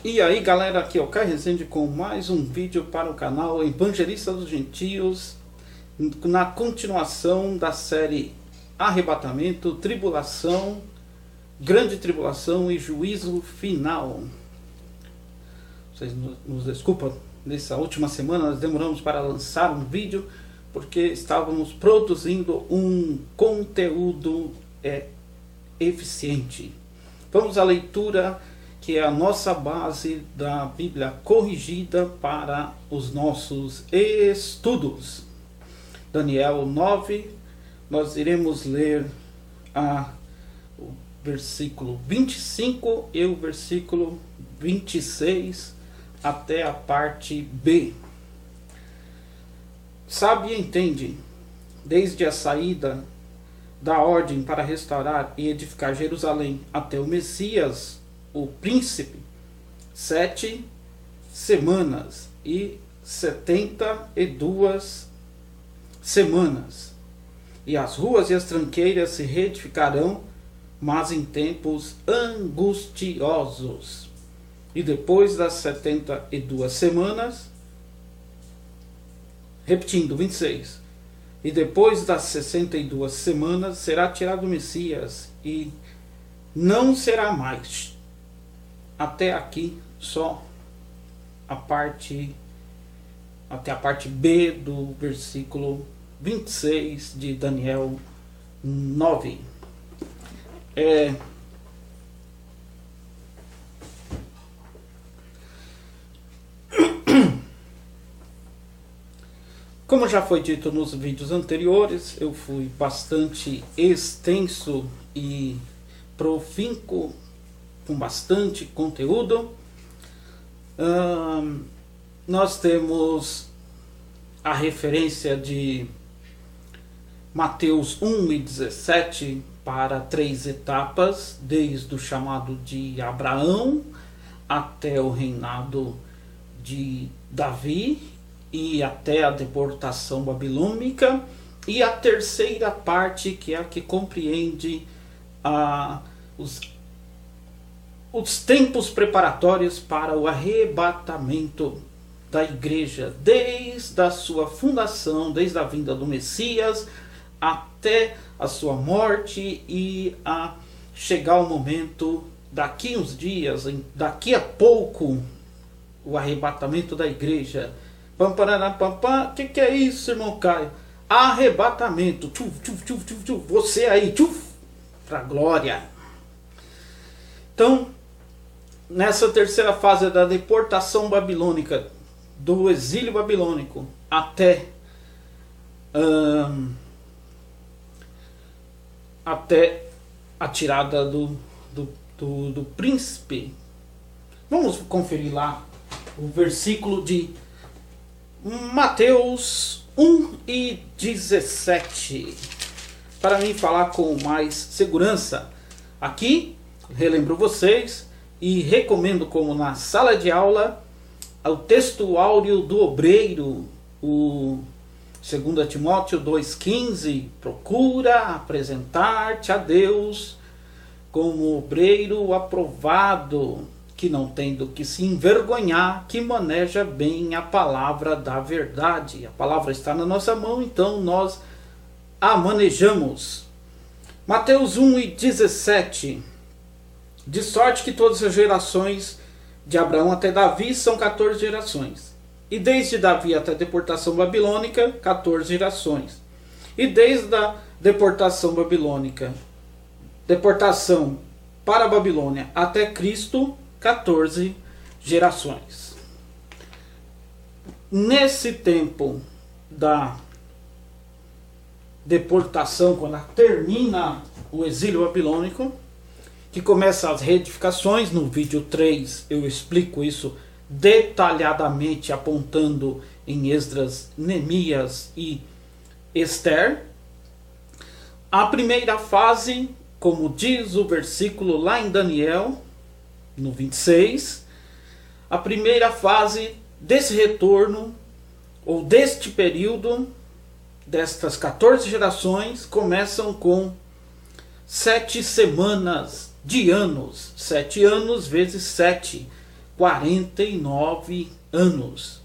E aí galera, aqui é o Caio Rezende com mais um vídeo para o canal Evangelista dos Gentios, na continuação da série Arrebatamento, Tribulação, Grande Tribulação e Juízo Final. Vocês nos desculpam, nessa última semana nós demoramos para lançar um vídeo porque estávamos produzindo um conteúdo eficiente. Vamos à leitura, que é a nossa base da Bíblia corrigida para os nossos estudos. Daniel 9, nós iremos ler o versículo 25 e o versículo 26 até a parte B. Sabe e entende, desde a saída da ordem para restaurar e edificar Jerusalém até o Messias, o príncipe, 7 semanas e 72 semanas. E as ruas e as tranqueiras se reedificarão, mas em tempos angustiosos. E depois das 72 semanas, repetindo, 26. E depois das 62 semanas será tirado o Messias e não será mais. Até aqui só até a parte B do versículo 26 de Daniel 9. Como já foi dito nos vídeos anteriores, eu fui bastante extenso e profinco, com bastante conteúdo. Nós temos a referência de Mateus 1 e 17 para 3 etapas, desde o chamado de Abraão até o reinado de Davi e até a deportação babilônica, e a terceira parte, que é a que compreende os tempos preparatórios para o arrebatamento da igreja, desde a sua fundação, desde a vinda do Messias até a sua morte e a chegar o momento, daqui uns dias, daqui a pouco, o arrebatamento da igreja. O que é isso, irmão Caio? Arrebatamento. Você aí, para a glória. Então, nessa terceira fase da deportação babilônica, do exílio babilônico até a tirada do príncipe, vamos conferir lá o versículo de Mateus 1 e 17, para mim falar com mais segurança. Aqui, relembro vocês e recomendo, como na sala de aula, o texto áureo do obreiro, o 2 Timóteo 2,15, procura apresentar-te a Deus como obreiro aprovado, que não tem do que se envergonhar, que maneja bem a palavra da verdade. A palavra está na nossa mão, então nós a manejamos. Mateus 1 e 17. De sorte que todas as gerações de Abraão até Davi são 14 gerações. E desde Davi até a deportação babilônica, 14 gerações. E desde a deportação babilônica, deportação para a Babilônia até Cristo, 14 gerações. Nesse tempo da deportação, quando termina o exílio babilônico, que começa as reedificações, no vídeo 3 eu explico isso detalhadamente, apontando em Esdras, Neemias e Esther. A primeira fase, como diz o versículo lá em Daniel, no 26, a primeira fase desse retorno, ou deste período, destas 14 gerações, começam com 7 semanas de anos. 7 anos vezes 7, 49 anos.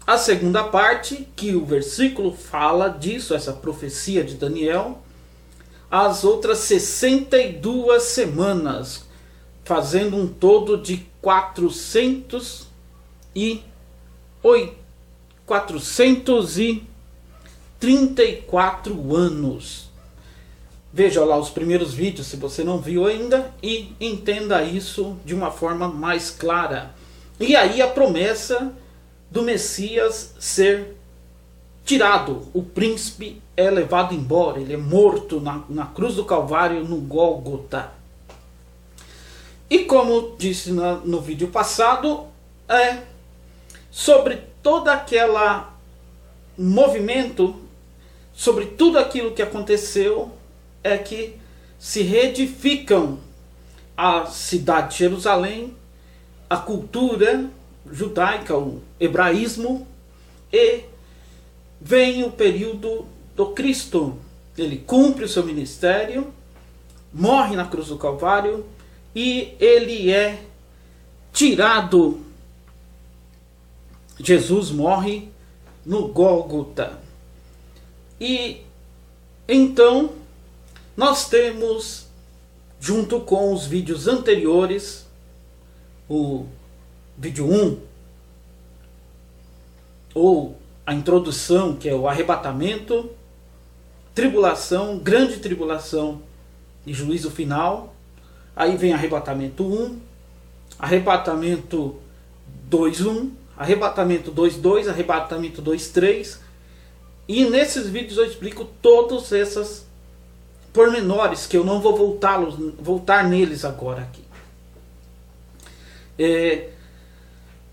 A segunda parte, que o versículo fala disso, essa profecia de Daniel, as outras 62 semanas, fazendo um todo de 434 anos. Veja lá os primeiros vídeos se você não viu ainda e entenda isso de uma forma mais clara. E aí a promessa do Messias ser tirado. O príncipe é levado embora, ele é morto na cruz do Calvário, no Gólgota. E como disse no vídeo passado, sobre todo aquele movimento, sobre tudo aquilo que aconteceu, é que se reedificam a cidade de Jerusalém, a cultura judaica, o hebraísmo, e vem o período do Cristo. Ele cumpre o seu ministério, morre na cruz do Calvário e ele é tirado. Jesus morre no Gólgota. E então nós temos, junto com os vídeos anteriores, o vídeo 1, ou a introdução, que é o arrebatamento, tribulação, grande tribulação e juízo final. Aí vem arrebatamento 1, arrebatamento 2.1, arrebatamento 2.2, arrebatamento 2.3. E nesses vídeos eu explico todos esses pormenores que eu não vou voltar neles agora aqui.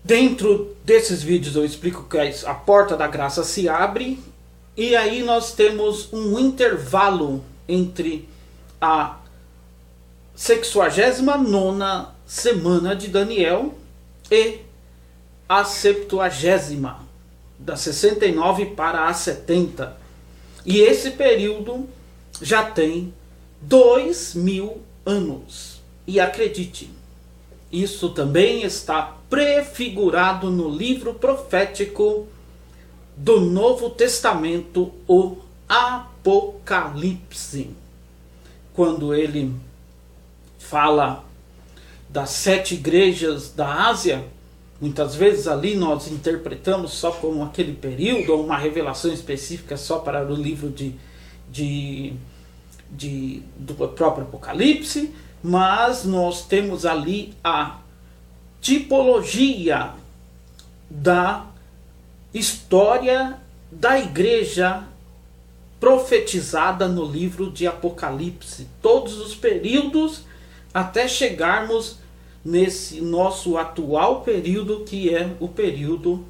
Dentro desses vídeos eu explico que a porta da graça se abre e aí nós temos um intervalo entre a 69ª semana de Daniel e a 70ª, da 69 para a 70. E esse período já tem 2000 anos. E acredite, isso também está prefigurado no livro profético do Novo Testamento, o Apocalipse. Quando ele fala das 7 igrejas da Ásia, muitas vezes ali nós interpretamos só como aquele período, ou uma revelação específica só para o livro do próprio Apocalipse, mas nós temos ali a tipologia da história da igreja profetizada no livro de Apocalipse. Todos os períodos até chegarmos nesse nosso atual período, que é o período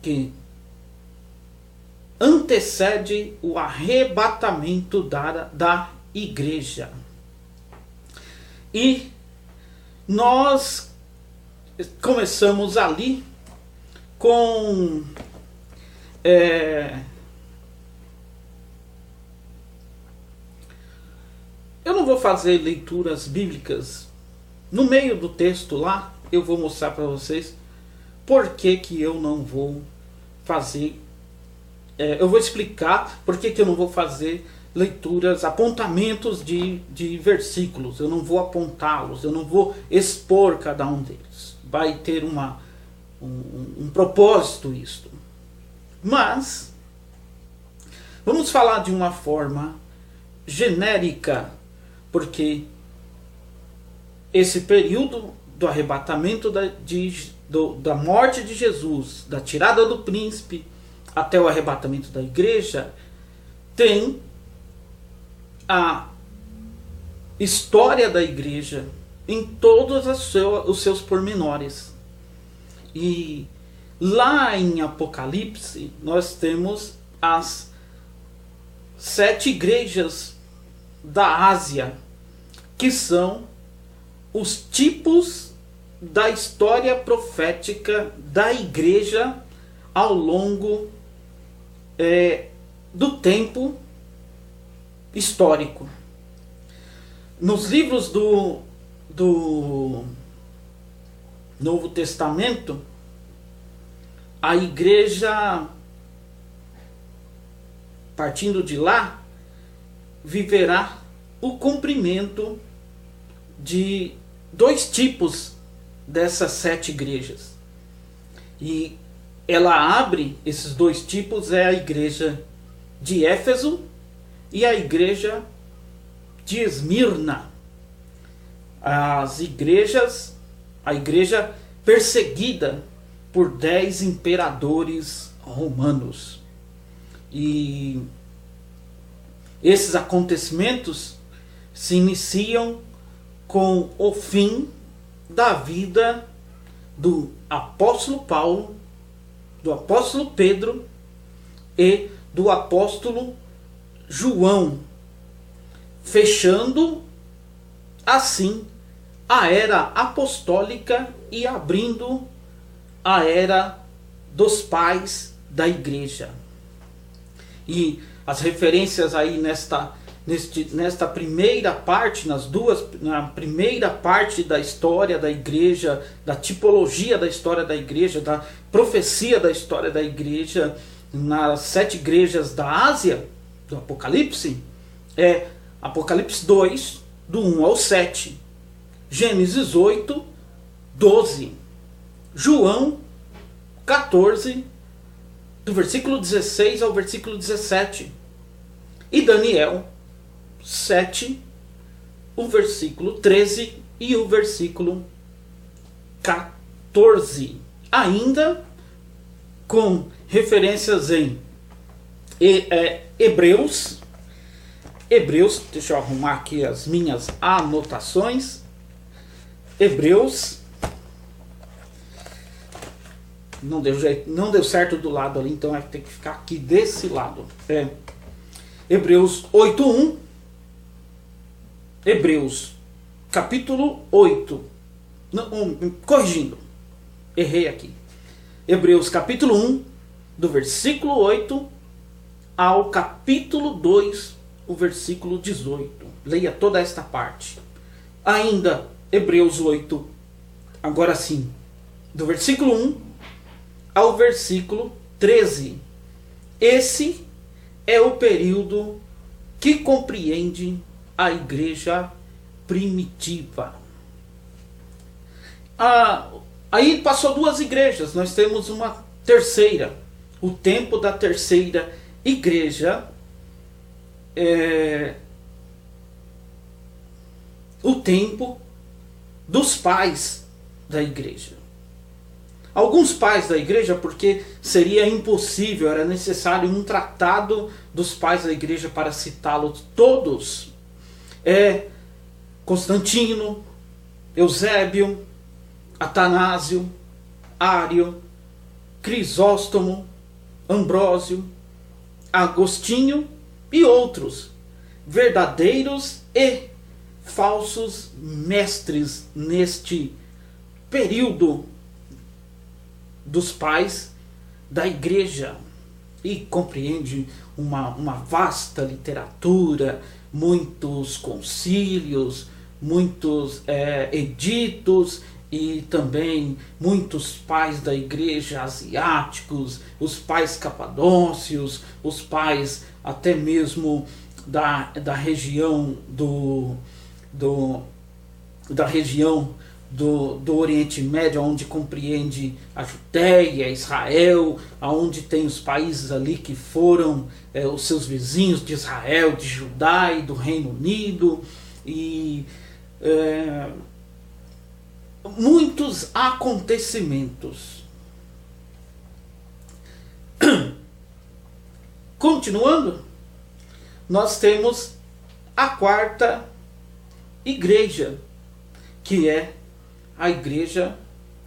que antecede o arrebatamento da igreja. E nós começamos ali com eu não vou fazer leituras bíblicas. No meio do texto lá, eu vou mostrar para vocês por que eu não vou fazer. Eu vou explicar por que eu não vou fazer leituras, apontamentos de versículos. Eu não vou apontá-los, eu não vou expor cada um deles. Vai ter um propósito isto. Mas vamos falar de uma forma genérica, porque esse período do arrebatamento da morte de Jesus, da tirada do príncipe até o arrebatamento da igreja, tem a história da igreja em todos os seus pormenores. E lá em Apocalipse nós temos as 7 igrejas da Ásia, que são os tipos da história profética da igreja ao longo do tempo histórico. Nos livros Novo Testamento, a igreja, partindo de lá, viverá o cumprimento de 2 tipos dessas 7 igrejas. E ela abre esses 2 tipos, é a igreja de Éfeso e a igreja de Esmirna. As igrejas, a igreja perseguida por 10 imperadores romanos. E esses acontecimentos se iniciam com o fim da vida do apóstolo Paulo, do apóstolo Pedro e do apóstolo João, fechando assim a era apostólica e abrindo a era dos pais da igreja. E as referências aí nesta primeira parte, na primeira parte da história da igreja, da tipologia da história da igreja, da profecia da história da igreja, nas 7 igrejas da Ásia, do Apocalipse, é Apocalipse 2, do 1 ao 7, Gênesis 8, 12, João 14, do versículo 16 ao versículo 17, e Daniel 7, o versículo 13 e o versículo 14. Ainda com referências em Hebreus, deixa eu arrumar aqui as minhas anotações. Hebreus, não deu certo do lado ali, então vai ter que ficar aqui desse lado. Hebreus 8:1. Hebreus capítulo 8. Corrigindo, errei aqui. Hebreus capítulo 1, do versículo 8 ao capítulo 2, o versículo 18. Leia toda esta parte. Ainda Hebreus 8, agora sim, do versículo 1 ao versículo 13. Esse é o período que compreende a igreja primitiva. Aí passou 2 igrejas, nós temos uma terceira. O tempo da terceira igreja é o tempo dos pais da igreja. Alguns pais da igreja, porque seria impossível, era necessário um tratado dos pais da igreja para citá-los todos. Constantino, Eusébio, Atanásio, Ário, Crisóstomo, Ambrósio, Agostinho e outros, verdadeiros e falsos mestres neste período dos pais da igreja, e compreende uma vasta literatura, muitos concílios, muitos editos, e também muitos pais da igreja asiáticos, os pais capadócios, os pais até mesmo da região do Oriente Médio, onde compreende a Judéia, Israel, onde tem os países ali que foram os seus vizinhos de Israel, de Judá e do Reino Unido, e muitos acontecimentos. Continuando, nós temos a quarta igreja, que é a igreja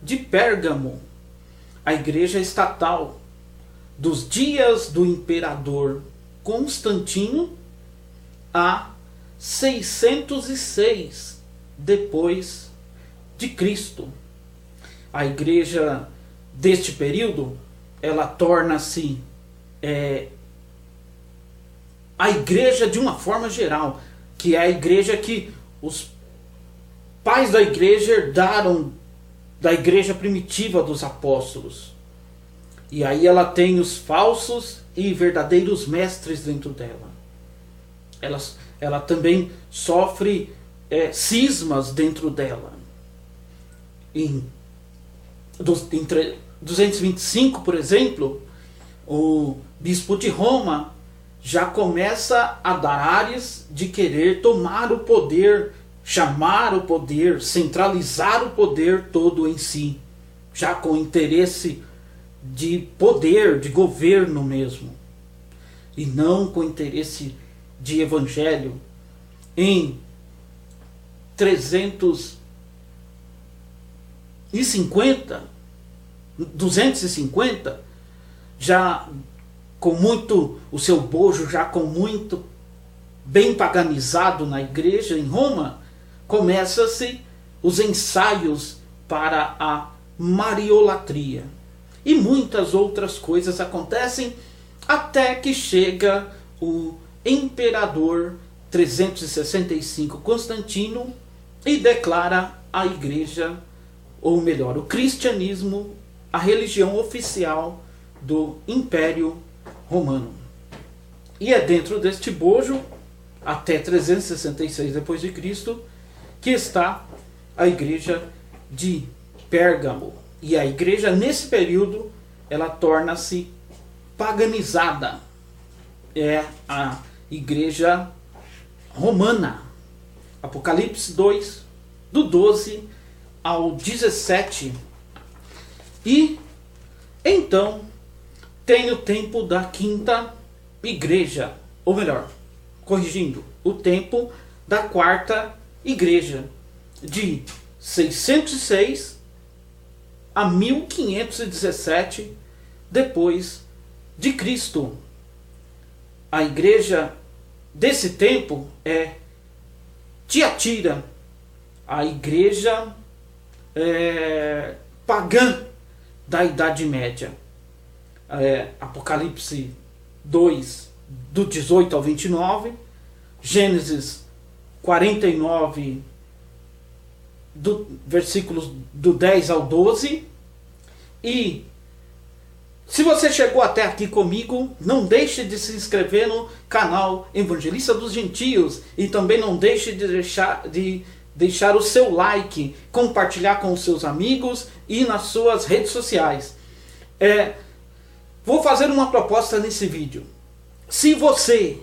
de Pérgamo, a igreja estatal dos dias do imperador Constantino a 606 depois de Cristo. A igreja deste período, ela torna-se a igreja de uma forma geral, que é a igreja que os pais da igreja herdaram da igreja primitiva dos apóstolos. E aí ela tem os falsos e verdadeiros mestres dentro dela. Ela também sofre cismas dentro dela. Em 225, por exemplo, o bispo de Roma já começa a dar ares de querer tomar o poder, chamar o poder, centralizar o poder todo em si, já com interesse de poder, de governo mesmo, e não com interesse de evangelho. Em 250, já com muito, o seu bojo já com muito bem paganizado na igreja em Roma, começa-se os ensaios para a mariolatria. E muitas outras coisas acontecem até que chega o imperador 365 Constantino e declara a igreja, ou melhor, o cristianismo, a religião oficial do Império Romano. E é dentro deste bojo, até 366 d.C., que está a igreja de Pérgamo. E a igreja, nesse período, ela torna-se paganizada. É a igreja romana. Apocalipse 2, do 12 ao 17. E então tem o tempo da quinta igreja, ou melhor, corrigindo, o tempo da quarta igreja, de 606 a 1517 depois de Cristo. A igreja desse tempo é Tiatira, a igreja pagã da Idade Média. Apocalipse 2, do 18 ao 29, Gênesis 49, versículos do 10 ao 12. E se você chegou até aqui comigo, não deixe de se inscrever no canal Evangelista dos Gentios e também não deixe de deixar o seu like, compartilhar com os seus amigos e nas suas redes sociais. Vou fazer uma proposta nesse vídeo. Se você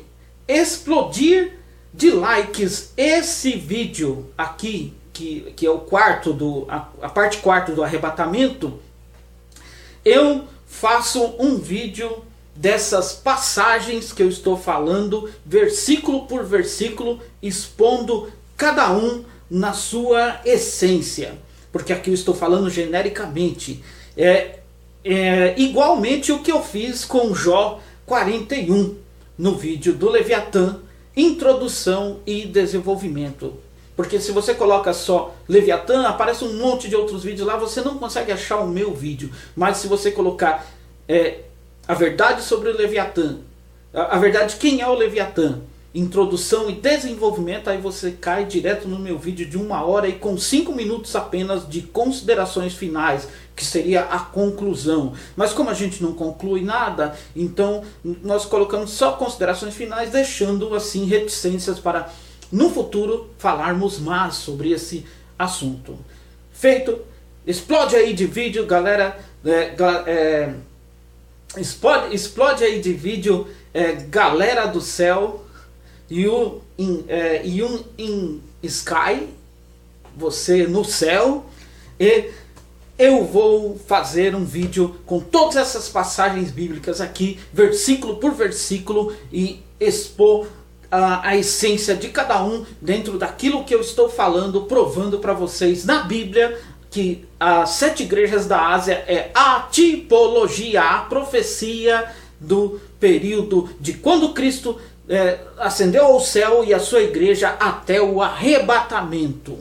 explodir de likes esse vídeo aqui, que é o quarto a parte quarta do arrebatamento, eu faço um vídeo dessas passagens que eu estou falando, versículo por versículo, expondo cada um na sua essência. Porque aqui eu estou falando genericamente. Igualmente o que eu fiz com Jó 41, no vídeo do Leviatã, introdução e desenvolvimento. Porque se você coloca só Leviatã, aparece um monte de outros vídeos lá, você não consegue achar o meu vídeo. Mas se você colocar a verdade sobre o Leviatã, a verdade, quem é o Leviatã, introdução e desenvolvimento, aí você cai direto no meu vídeo de 1 hora e com 5 minutos apenas de considerações finais, que seria a conclusão. Mas como a gente não conclui nada, então nós colocamos só considerações finais, deixando assim reticências para no futuro falarmos mais sobre esse assunto. Feito, explode aí de vídeo, galera. Explode aí de vídeo, galera do céu. You in sky, você no céu. E eu vou fazer um vídeo com todas essas passagens bíblicas aqui, versículo por versículo, e expor a essência de cada um dentro daquilo que eu estou falando, provando para vocês na Bíblia que as 7 igrejas da Ásia é a tipologia, a profecia do período de quando Cristo ascendeu ao céu e a sua igreja até o arrebatamento.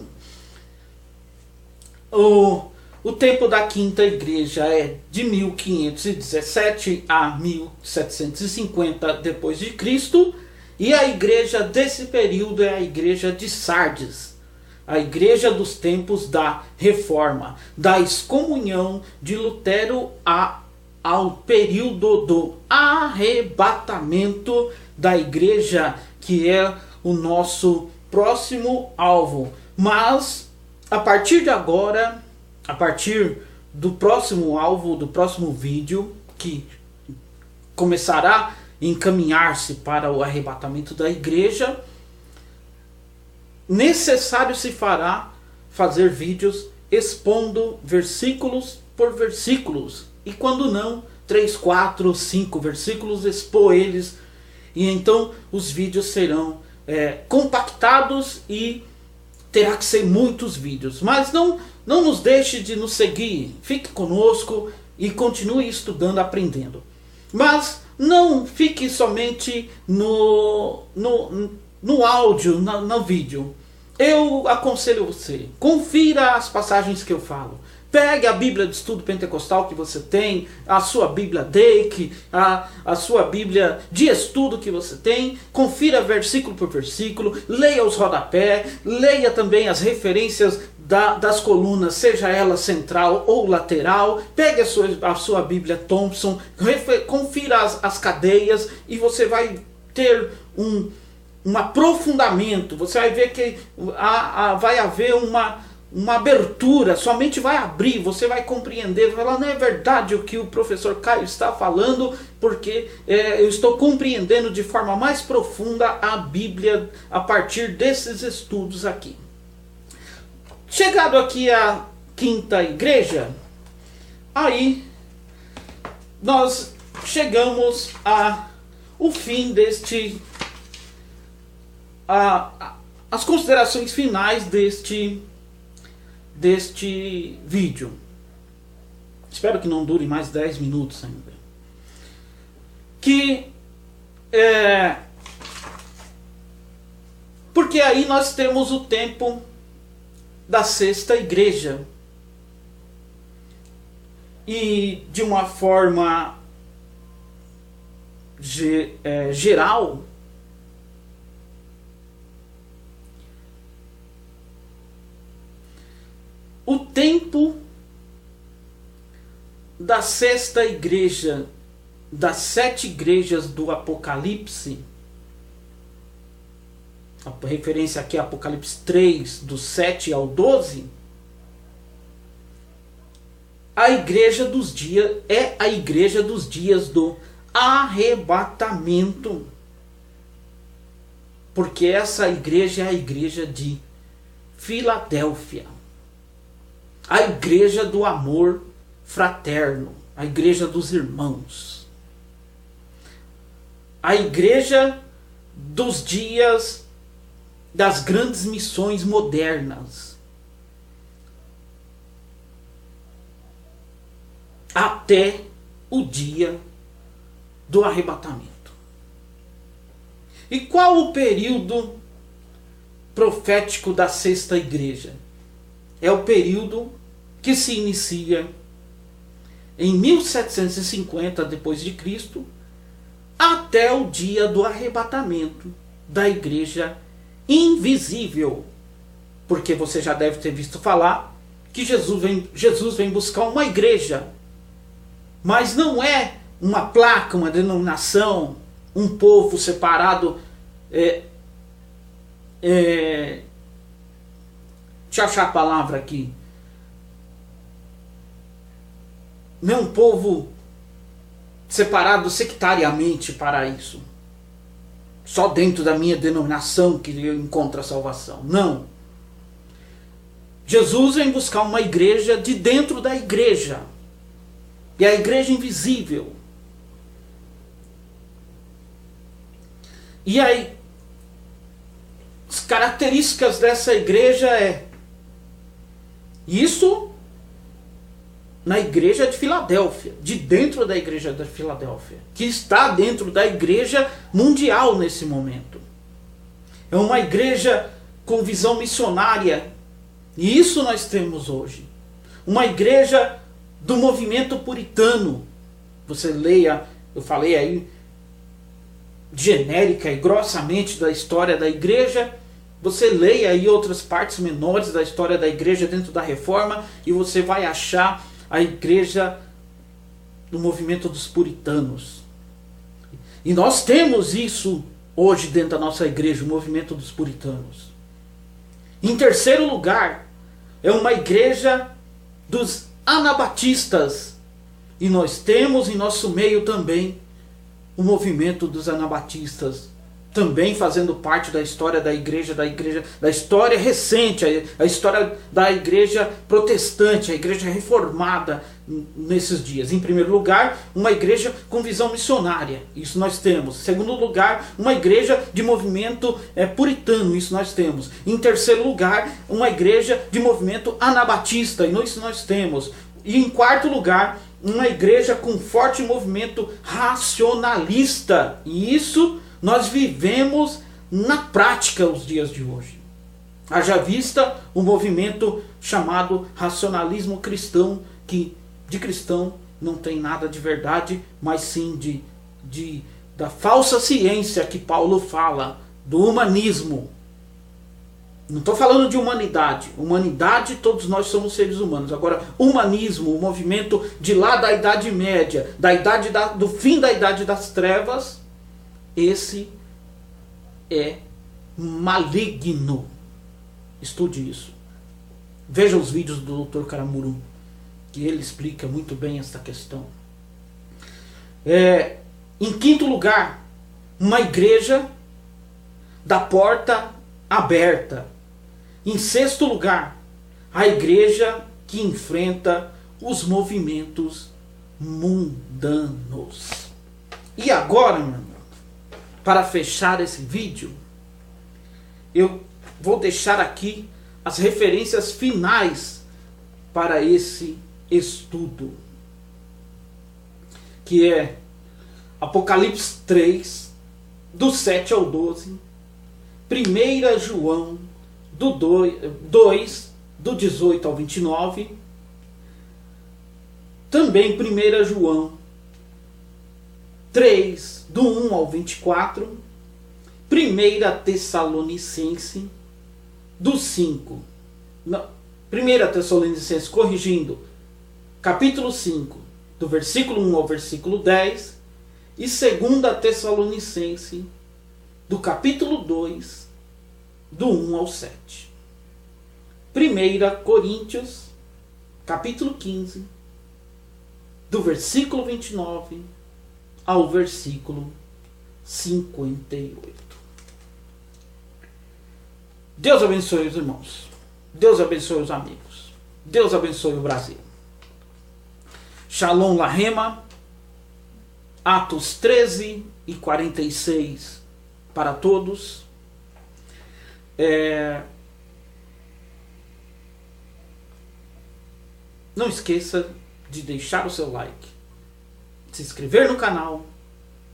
O tempo da quinta igreja é de 1517 a 1750 depois de Cristo. E a igreja desse período é a igreja de Sardes. a igreja dos tempos da Reforma, da excomunhão de Lutero ao período do arrebatamento da igreja, que é o nosso próximo alvo. Mas a partir de agora, a partir do próximo alvo, do próximo vídeo, que começará a encaminhar-se para o arrebatamento da igreja, necessário se fará fazer vídeos expondo versículos por versículos, e quando não, 3, 4, 5 versículos, expor eles, e então os vídeos serão compactados e terá que ser muitos vídeos. Mas não nos deixe de nos seguir, fique conosco e continue estudando, aprendendo. Mas não fique somente no áudio, no vídeo. Eu aconselho você, confira as passagens que eu falo. Pegue a Bíblia de Estudo Pentecostal que você tem, a sua Bíblia Dake, a sua Bíblia de estudo que você tem, confira versículo por versículo, leia os rodapés, leia também as referências das colunas, seja ela central ou lateral. Pegue a sua Bíblia Thompson, confira as cadeias e você vai ter um aprofundamento. Você vai ver que vai haver uma abertura, sua mente vai abrir, você vai compreender, vai falar, não é verdade o que o professor Caio está falando, porque eu estou compreendendo de forma mais profunda a Bíblia a partir desses estudos aqui. Chegado aqui à quinta igreja, aí nós chegamos ao fim as considerações finais deste vídeo. Espero que não dure mais 10 minutos ainda. Porque aí nós temos o tempo da sexta igreja. E de uma forma geral, o tempo da sexta igreja, das 7 igrejas do Apocalipse, a referência aqui é Apocalipse 3, do 7 ao 12, a igreja dos dias é a igreja dos dias do arrebatamento. Porque essa igreja é a igreja de Filadélfia. A igreja do amor fraterno, a igreja dos irmãos, a igreja dos dias das grandes missões modernas, até o dia do arrebatamento. E qual o período profético da sexta igreja? É o período que se inicia em 1750 depois de Cristo até o dia do arrebatamento da igreja invisível. Porque você já deve ter visto falar que Jesus vem buscar uma igreja, mas não é uma placa, uma denominação, um povo separado. Deixa eu achar a palavra aqui. Não é um povo separado sectariamente para isso. Só dentro da minha denominação que eu encontro a salvação. Não. Jesus vem buscar uma igreja de dentro da igreja. E a igreja invisível. E aí, as características dessa igreja isso na igreja de Filadélfia, de dentro da igreja de Filadélfia, que está dentro da igreja mundial nesse momento. É uma igreja com visão missionária, e isso nós temos hoje. Uma igreja do movimento puritano. Você leia, eu falei aí genérica e grossamente da história da igreja, Você leia aí outras partes menores da história da igreja dentro da Reforma e você vai achar a igreja no movimento dos puritanos. E nós temos isso hoje dentro da nossa igreja, o movimento dos puritanos. Em terceiro lugar, é uma igreja dos anabatistas. E nós temos em nosso meio também o movimento dos anabatistas, também fazendo parte da história, da história recente, a história da igreja protestante, a igreja reformada nesses dias. Em primeiro lugar, uma igreja com visão missionária, isso nós temos. Em segundo lugar, uma igreja de movimento puritano, isso nós temos. Em terceiro lugar, uma igreja de movimento anabatista, isso nós temos. E em quarto lugar, uma igreja com forte movimento racionalista, e isso nós vivemos na prática os dias de hoje. Haja vista o movimento chamado racionalismo cristão, que de cristão não tem nada de verdade, mas sim da falsa ciência que Paulo fala, do humanismo. Não estou falando de humanidade. Humanidade, todos nós somos seres humanos. Agora, humanismo, o movimento de lá da Idade Média, do fim da Idade das Trevas, esse é maligno. Estude isso. Veja os vídeos do Dr. Karamuru, que ele explica muito bem esta questão. Em quinto lugar, uma igreja da porta aberta. Em sexto lugar, a igreja que enfrenta os movimentos mundanos. E agora, meu irmão, para fechar esse vídeo, eu vou deixar aqui as referências finais para esse estudo, que é Apocalipse 3, do 7 ao 12, 1 João, do 2, do 18 ao 29, também 1 João 3, do 1 ao 24, 1 Tessalonicense, do 5, 1 Tessalonicense, corrigindo, capítulo 5, do versículo 1 ao versículo 10, e 2 Tessalonicense, do capítulo 2, do 1 ao 7. 1 Coríntios, capítulo 15, do versículo 29 ao versículo 58. Deus abençoe os irmãos. Deus abençoe os amigos. Deus abençoe o Brasil. Shalom Lahema. Atos 13 e 46 para todos. Não esqueça de deixar o seu like, se inscrever no canal,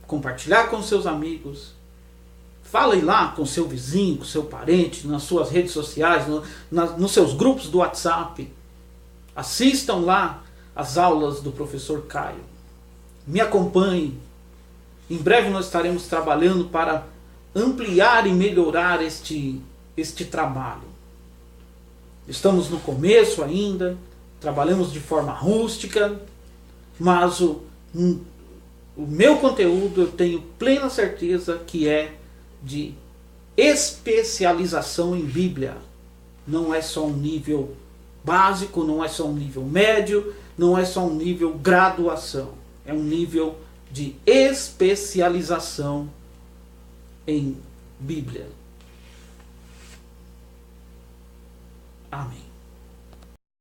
compartilhar com seus amigos, fale lá com seu vizinho, com seu parente, nas suas redes sociais, nos seus grupos do WhatsApp. Assistam lá as aulas do professor Caio. Me acompanhe. Em breve nós estaremos trabalhando para ampliar e melhorar este trabalho. Estamos no começo ainda, trabalhamos de forma rústica, mas o meu conteúdo eu tenho plena certeza que é de especialização em Bíblia. Não é só um nível básico, não é só um nível médio, não é só um nível graduação. É um nível de especialização em Bíblia. Amém.